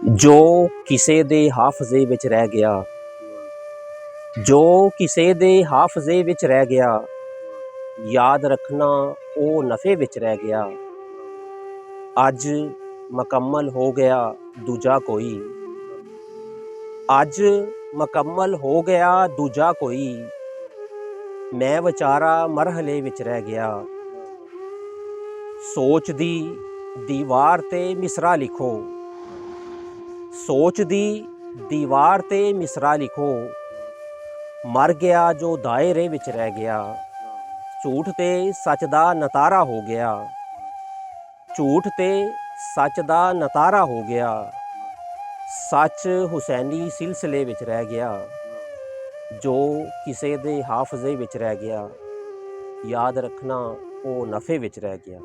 ਜੋ ਕਿਸੇ ਦੇ ਹਾਫਜ਼ੇ ਵਿੱਚ ਰਹਿ ਗਿਆ, ਜੋ ਕਿਸੇ ਦੇ ਹਾਫਜ਼ੇ ਵਿੱਚ ਰਹਿ ਗਿਆ, ਯਾਦ ਰੱਖਣਾ ਉਹ ਨਫੇ ਵਿੱਚ ਰਹਿ ਗਿਆ। ਅੱਜ ਮੁਕੰਮਲ ਹੋ ਗਿਆ ਦੂਜਾ ਕੋਈ, ਅੱਜ ਮੁਕੰਮਲ ਹੋ ਗਿਆ ਦੂਜਾ ਕੋਈ, ਮੈਂ ਵਿਚਾਰਾ ਮਰਹਲੇ ਵਿੱਚ ਰਹਿ ਗਿਆ। ਸੋਚ ਦੀ ਦੀਵਾਰ ਤੇ ਮਿਸਰਾ ਲਿਖੋ, ਸੋਚ ਦੀ ਦੀਵਾਰ ਤੇ ਮਿਸਰਾ ਲਿਖੋ, ਮਰ ਗਿਆ ਜੋ ਦਾਇਰੇ ਵਿੱਚ ਰਹਿ ਗਿਆ। ਝੂਠ ਤੇ ਸੱਚ ਦਾ ਨਤਾਰਾ ਹੋ ਗਿਆ, ਝੂਠ ਤੇ ਸੱਚ ਦਾ ਨਤਾਰਾ ਹੋ ਗਿਆ। ਸੱਚ ਹੁਸੈਨੀ ਸਿਲਸਿਲੇ ਵਿੱਚ ਰਹਿ ਗਿਆ, ਜੋ ਕਿਸੇ ਦੇ ਹਾਫਜ਼ੇ ਵਿੱਚ ਰਹਿ ਗਿਆ, ਯਾਦ ਰੱਖਣਾ ਉਹ ਨਫੇ ਵਿੱਚ ਰਹਿ ਗਿਆ।